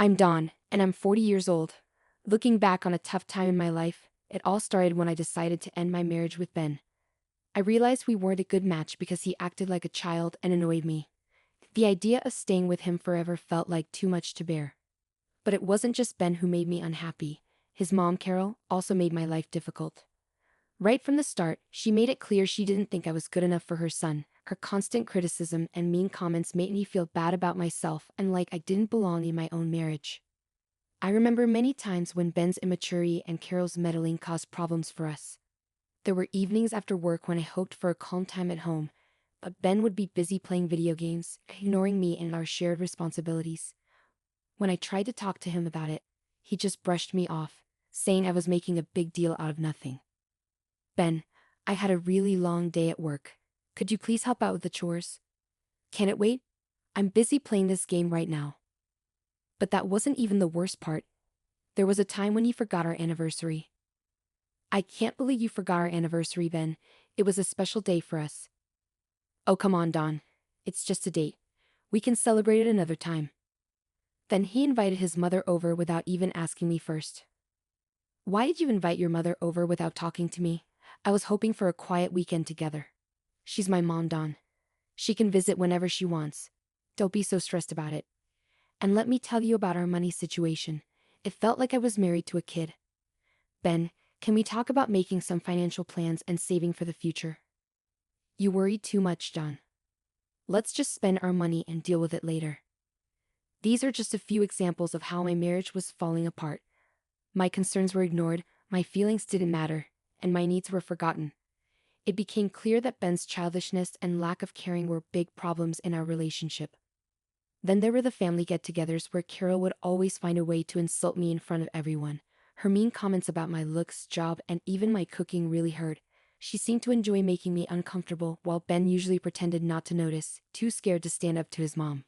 I'm Dawn, and I'm 40 years old. Looking back on a tough time in my life, it all started when I decided to end my marriage with Ben. I realized we weren't a good match because he acted like a child and annoyed me. The idea of staying with him forever felt like too much to bear. But it wasn't just Ben who made me unhappy. His mom, Carol, also made my life difficult. Right from the start, she made it clear she didn't think I was good enough for her son. Her constant criticism and mean comments made me feel bad about myself and like I didn't belong in my own marriage. I remember many times when Ben's immaturity and Carol's meddling caused problems for us. There were evenings after work when I hoped for a calm time at home, but Ben would be busy playing video games, ignoring me and our shared responsibilities. When I tried to talk to him about it, he just brushed me off, saying I was making a big deal out of nothing. Ben, I had a really long day at work. Could you please help out with the chores? Can it wait? I'm busy playing this game right now. But that wasn't even the worst part. There was a time when he forgot our anniversary. I can't believe you forgot our anniversary, Ben. It was a special day for us. Oh, come on, Don. It's just a date. We can celebrate it another time. Then he invited his mother over without even asking me first. Why did you invite your mother over without talking to me? I was hoping for a quiet weekend together. She's my mom, Don. She can visit whenever she wants. Don't be so stressed about it. And let me tell you about our money situation. It felt like I was married to a kid. Ben, can we talk about making some financial plans and saving for the future? You worry too much, John. Let's just spend our money and deal with it later. These are just a few examples of how my marriage was falling apart. My concerns were ignored, my feelings didn't matter, and my needs were forgotten. It became clear that Ben's childishness and lack of caring were big problems in our relationship. Then there were the family get-togethers where Carol would always find a way to insult me in front of everyone. Her mean comments about my looks, job, and even my cooking really hurt. She seemed to enjoy making me uncomfortable, while Ben usually pretended not to notice, too scared to stand up to his mom.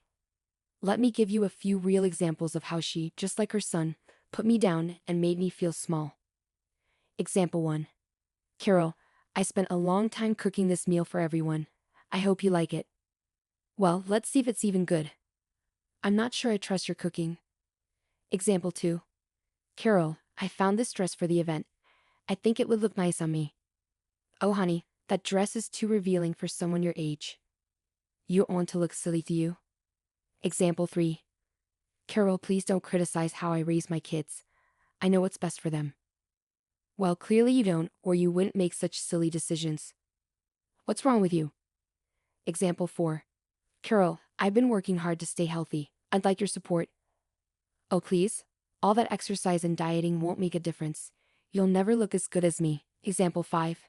Let me give you a few real examples of how she, just like her son, put me down and made me feel small. Example 1. Carol, I spent a long time cooking this meal for everyone. I hope you like it. Well, let's see if it's even good. I'm not sure I trust your cooking. Example 2. Carol, I found this dress for the event. I think it would look nice on me. Oh honey, that dress is too revealing for someone your age. You want to look silly to you? Example 3. Carol, please don't criticize how I raise my kids. I know what's best for them. Well, clearly you don't, or you wouldn't make such silly decisions. What's wrong with you? Example 4. Carol, I've been working hard to stay healthy. I'd like your support. Oh please? All that exercise and dieting won't make a difference. You'll never look as good as me. Example 5.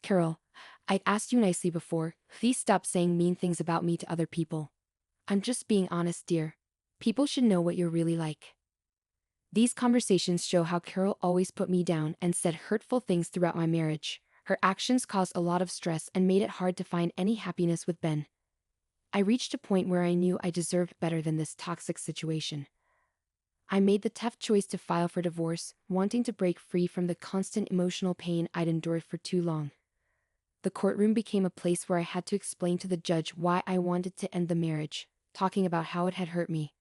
Carol, I asked you nicely before. Please stop saying mean things about me to other people. I'm just being honest, dear. People should know what you're really like. These conversations show how Carol always put me down and said hurtful things throughout my marriage. Her actions caused a lot of stress and made it hard to find any happiness with Ben. I reached a point where I knew I deserved better than this toxic situation. I made the tough choice to file for divorce, wanting to break free from the constant emotional pain I'd endured for too long. The courtroom became a place where I had to explain to the judge why I wanted to end the marriage, talking about how it had hurt me.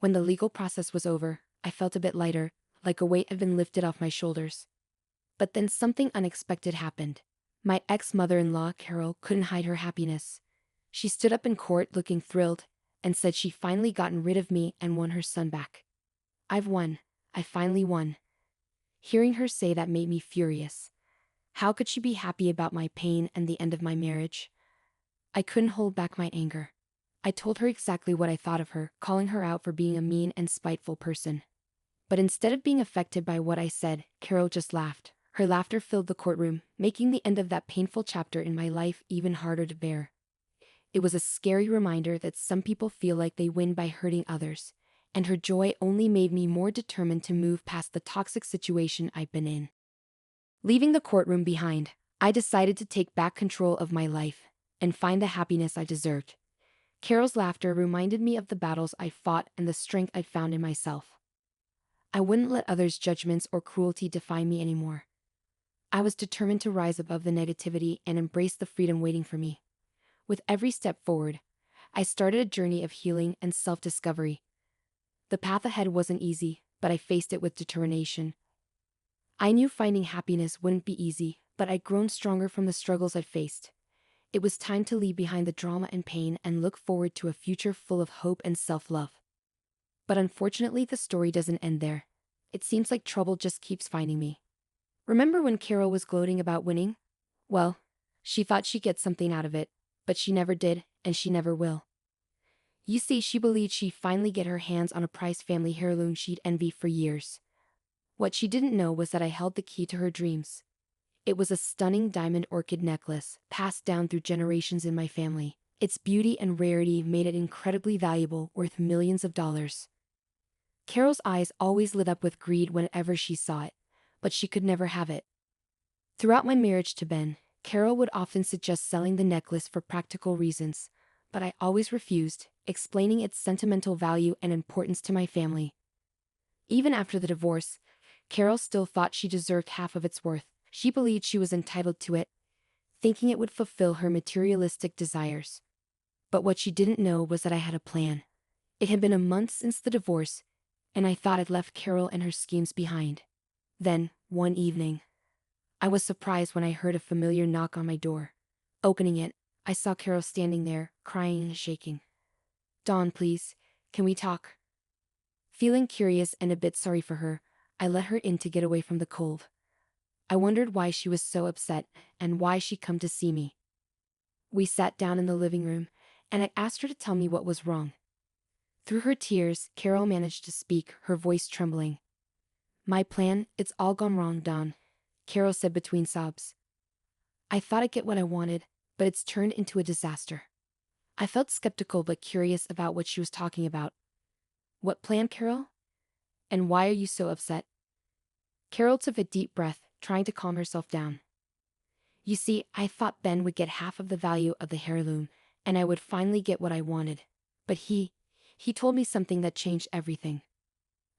When the legal process was over, I felt a bit lighter, like a weight had been lifted off my shoulders. But then something unexpected happened. My ex-mother-in-law, Carol, couldn't hide her happiness. She stood up in court looking thrilled, and said she'd finally gotten rid of me and won her son back. I've won. I finally won. Hearing her say that made me furious. How could she be happy about my pain and the end of my marriage? I couldn't hold back my anger. I told her exactly what I thought of her, calling her out for being a mean and spiteful person. But instead of being affected by what I said, Carol just laughed. Her laughter filled the courtroom, making the end of that painful chapter in my life even harder to bear. It was a scary reminder that some people feel like they win by hurting others, and her joy only made me more determined to move past the toxic situation I'd been in. Leaving the courtroom behind, I decided to take back control of my life and find the happiness I deserved. Carol's laughter reminded me of the battles I fought and the strength I'd found in myself. I wouldn't let others' judgments or cruelty define me anymore. I was determined to rise above the negativity and embrace the freedom waiting for me. With every step forward, I started a journey of healing and self-discovery. The path ahead wasn't easy, but I faced it with determination. I knew finding happiness wouldn't be easy, but I'd grown stronger from the struggles I'd faced. It was time to leave behind the drama and pain and look forward to a future full of hope and self-love. But unfortunately, the story doesn't end there. It seems like trouble just keeps finding me. Remember when Carol was gloating about winning? Well, she thought she'd get something out of it, but she never did, and she never will. You see, she believed she'd finally get her hands on a prized family heirloom she'd envy for years. What she didn't know was that I held the key to her dreams. It was a stunning diamond orchid necklace, passed down through generations in my family. Its beauty and rarity made it incredibly valuable, worth millions of dollars. Carol's eyes always lit up with greed whenever she saw it, but she could never have it. Throughout my marriage to Ben, Carol would often suggest selling the necklace for practical reasons, but I always refused, explaining its sentimental value and importance to my family. Even after the divorce, Carol still thought she deserved half of its worth. She believed she was entitled to it, thinking it would fulfill her materialistic desires. But what she didn't know was that I had a plan. It had been a month since the divorce, and I thought I'd left Carol and her schemes behind. Then, one evening, I was surprised when I heard a familiar knock on my door. Opening it, I saw Carol standing there, crying and shaking. "Dawn, please, can we talk?" Feeling curious and a bit sorry for her, I let her in to get away from the cold. I wondered why she was so upset and why she'd come to see me. We sat down in the living room, and I asked her to tell me what was wrong. Through her tears, Carol managed to speak, her voice trembling. "My plan, it's all gone wrong, Dawn," Carol said between sobs. "I thought I'd get what I wanted, but it's turned into a disaster." I felt skeptical but curious about what she was talking about. "What plan, Carol? And why are you so upset?" Carol took a deep breath, trying to calm herself down. "You see, I thought Ben would get half of the value of the heirloom, and I would finally get what I wanted. But he told me something that changed everything."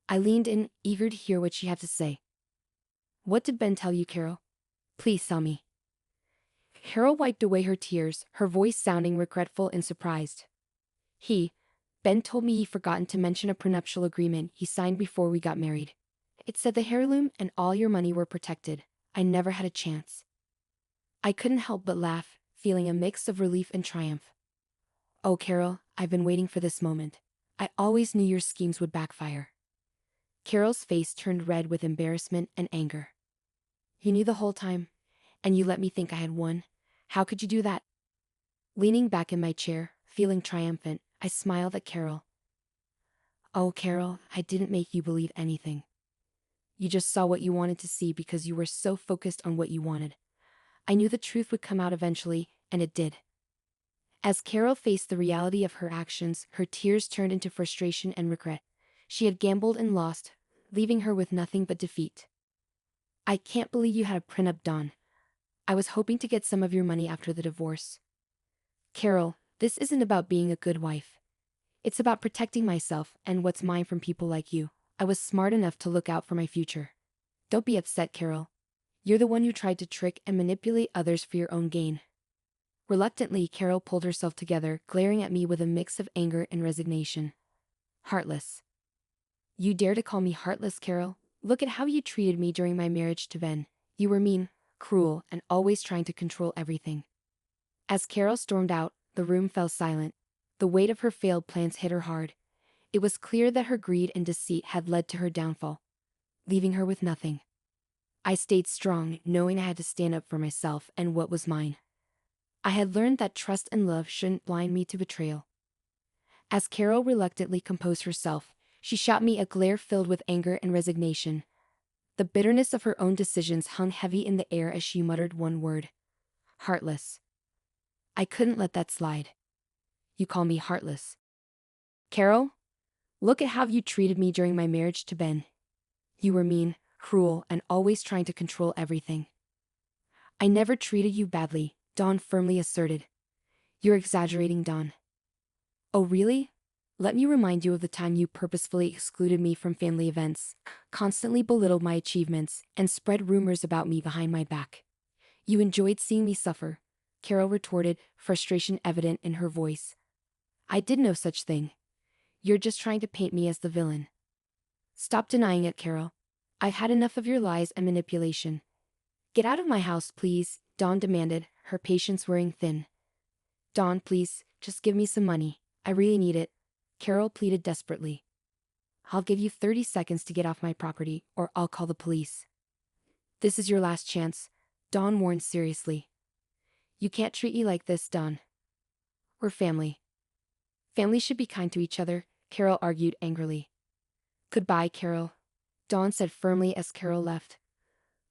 I leaned in, eager to hear what she had to say. "What did Ben tell you, Carol? Please tell me." Carol wiped away her tears, her voice sounding regretful and surprised. Ben told me he'd forgotten to mention a prenuptial agreement he signed before we got married. It said the heirloom and all your money were protected. I never had a chance." I couldn't help but laugh, feeling a mix of relief and triumph. "Oh, Carol, I've been waiting for this moment. I always knew your schemes would backfire." Carol's face turned red with embarrassment and anger. "You knew the whole time, and you let me think I had won. How could you do that?" Leaning back in my chair, feeling triumphant, I smiled at Carol. "Oh, Carol, I didn't make you believe anything. You just saw what you wanted to see because you were so focused on what you wanted. I knew the truth would come out eventually, and it did." As Carol faced the reality of her actions, her tears turned into frustration and regret. She had gambled and lost, leaving her with nothing but defeat. "I can't believe you had a prenup, Dawn. I was hoping to get some of your money after the divorce." "Carol, this isn't about being a good wife. It's about protecting myself and what's mine from people like you. I was smart enough to look out for my future. Don't be upset, Carol. You're the one who tried to trick and manipulate others for your own gain." Reluctantly, Carol pulled herself together, glaring at me with a mix of anger and resignation. "Heartless. You dare to call me heartless, Carol? Look at how you treated me during my marriage to Ben. You were mean, cruel, and always trying to control everything." As Carol stormed out, the room fell silent. The weight of her failed plans hit her hard. It was clear that her greed and deceit had led to her downfall, leaving her with nothing. I stayed strong, knowing I had to stand up for myself and what was mine. I had learned that trust and love shouldn't blind me to betrayal. As Carol reluctantly composed herself, she shot me a glare filled with anger and resignation. The bitterness of her own decisions hung heavy in the air as she muttered one word: "Heartless." I couldn't let that slide. "You call me heartless? Carol, look at how you treated me during my marriage to Ben. You were mean, cruel, and always trying to control everything." "I never treated you badly," Dawn firmly asserted. "You're exaggerating, Dawn." "Oh, really? Let me remind you of the time you purposefully excluded me from family events, constantly belittled my achievements, and spread rumors about me behind my back. You enjoyed seeing me suffer," Carol retorted, frustration evident in her voice. "I did no such thing. You're just trying to paint me as the villain. Stop denying it, Carol. I've had enough of your lies and manipulation. Get out of my house, please, Dawn demanded, her patience wearing thin. Dawn, please, just give me some money. I really need it, Carol pleaded desperately. I'll give you 30 seconds to get off my property, or I'll call the police. This is your last chance, Dawn warned seriously. You can't treat me like this, Dawn. We're family. Families should be kind to each other, Carol argued angrily. Goodbye, Carol, Dawn said firmly as Carol left,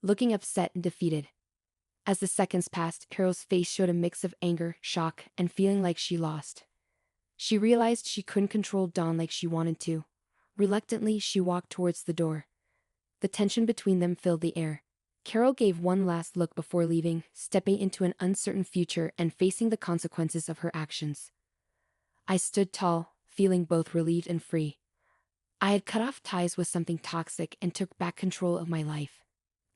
looking upset and defeated. As the seconds passed, Carol's face showed a mix of anger, shock, and feeling like she lost. She realized she couldn't control Dawn like she wanted to. Reluctantly, she walked towards the door. The tension between them filled the air. Carol gave one last look before leaving, stepping into an uncertain future and facing the consequences of her actions. I stood tall, feeling both relieved and free. I had cut off ties with something toxic and took back control of my life.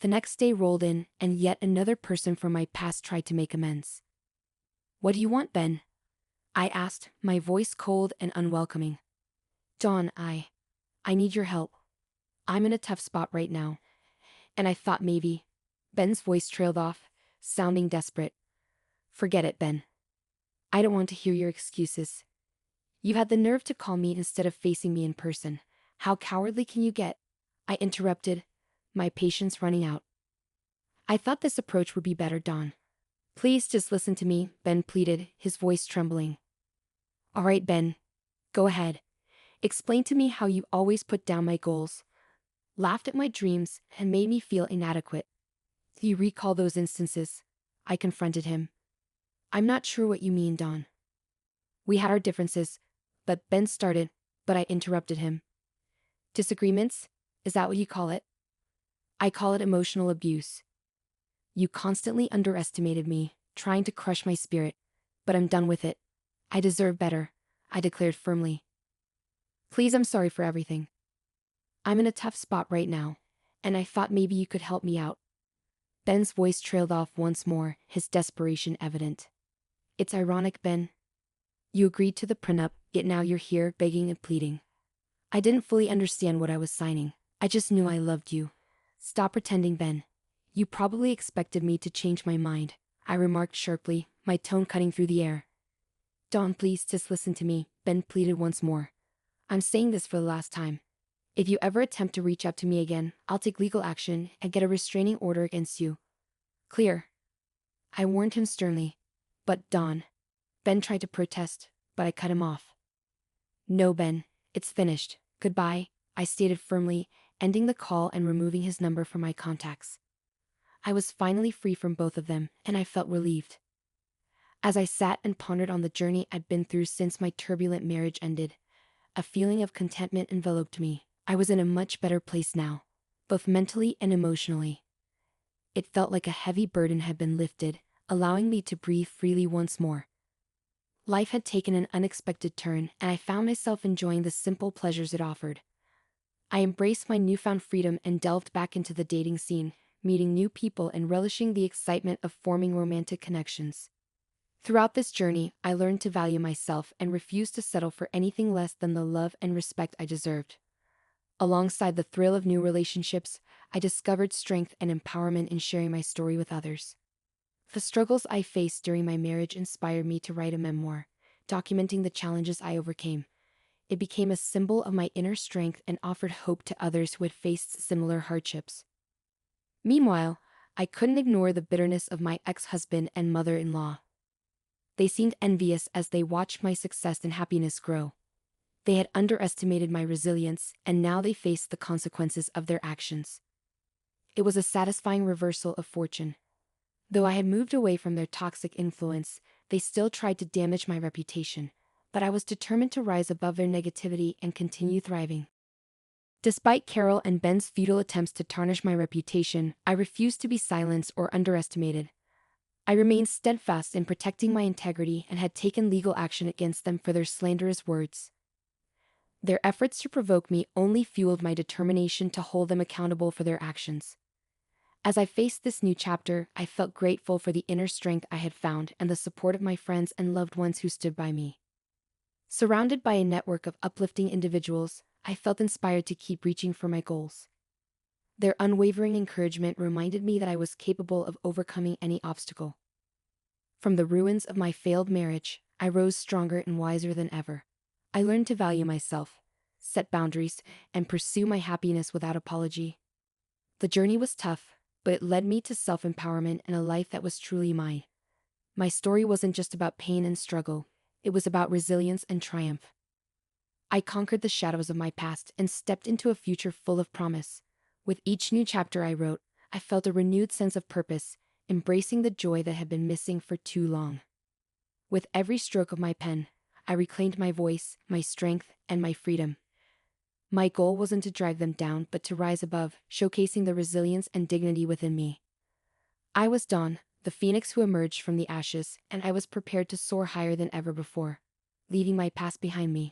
The next day rolled in, and yet another person from my past tried to make amends. What do you want, Ben? I asked, my voice cold and unwelcoming. Dawn, I need your help. I'm in a tough spot right now. And I thought maybe. Ben's voice trailed off, sounding desperate. Forget it, Ben. I don't want to hear your excuses. You had the nerve to call me instead of facing me in person. How cowardly can you get? I interrupted, my patience running out. I thought this approach would be better, Dawn. Please just listen to me, Ben pleaded, his voice trembling. All right, Ben. Go ahead. Explain to me how you always put down my goals, laughed at my dreams, and made me feel inadequate. Do you recall those instances? I confronted him. I'm not sure what you mean, Dawn. We had our differences, but Ben started, but I interrupted him. Disagreements? Is that what you call it? I call it emotional abuse. You constantly underestimated me, trying to crush my spirit, but I'm done with it. I deserve better, I declared firmly. Please, I'm sorry for everything. I'm in a tough spot right now, and I thought maybe you could help me out. Ben's voice trailed off once more, his desperation evident. It's ironic, Ben. You agreed to the prenup, yet now you're here begging and pleading. I didn't fully understand what I was signing. I just knew I loved you. Stop pretending, Ben. You probably expected me to change my mind, I remarked sharply, my tone cutting through the air. Dawn, please just listen to me, Ben pleaded once more. I'm saying this for the last time. If you ever attempt to reach out to me again, I'll take legal action and get a restraining order against you. Clear? I warned him sternly. But Dawn. Ben tried to protest, but I cut him off. No, Ben, it's finished. Goodbye, I stated firmly, ending the call and removing his number from my contacts. I was finally free from both of them, and I felt relieved. As I sat and pondered on the journey I'd been through since my turbulent marriage ended, a feeling of contentment enveloped me. I was in a much better place now, both mentally and emotionally. It felt like a heavy burden had been lifted, allowing me to breathe freely once more. Life had taken an unexpected turn, and I found myself enjoying the simple pleasures it offered. I embraced my newfound freedom and delved back into the dating scene, meeting new people and relishing the excitement of forming romantic connections. Throughout this journey, I learned to value myself and refused to settle for anything less than the love and respect I deserved. Alongside the thrill of new relationships, I discovered strength and empowerment in sharing my story with others. The struggles I faced during my marriage inspired me to write a memoir, documenting the challenges I overcame. It became a symbol of my inner strength and offered hope to others who had faced similar hardships. Meanwhile, I couldn't ignore the bitterness of my ex-husband and mother-in-law. They seemed envious as they watched my success and happiness grow. They had underestimated my resilience, and now they faced the consequences of their actions. It was a satisfying reversal of fortune. Though I had moved away from their toxic influence, they still tried to damage my reputation, but I was determined to rise above their negativity and continue thriving. Despite Carol and Ben's futile attempts to tarnish my reputation, I refused to be silenced or underestimated. I remained steadfast in protecting my integrity and had taken legal action against them for their slanderous words. Their efforts to provoke me only fueled my determination to hold them accountable for their actions. As I faced this new chapter, I felt grateful for the inner strength I had found and the support of my friends and loved ones who stood by me. Surrounded by a network of uplifting individuals, I felt inspired to keep reaching for my goals. Their unwavering encouragement reminded me that I was capable of overcoming any obstacle. From the ruins of my failed marriage, I rose stronger and wiser than ever. I learned to value myself, set boundaries, and pursue my happiness without apology. The journey was tough, but it led me to self-empowerment and a life that was truly mine. My story wasn't just about pain and struggle, it was about resilience and triumph. I conquered the shadows of my past and stepped into a future full of promise. With each new chapter I wrote, I felt a renewed sense of purpose, embracing the joy that had been missing for too long. With every stroke of my pen, I reclaimed my voice, my strength, and my freedom. My goal wasn't to drag them down, but to rise above, showcasing the resilience and dignity within me. I was Dawn, the phoenix who emerged from the ashes, and I was prepared to soar higher than ever before, leaving my past behind me.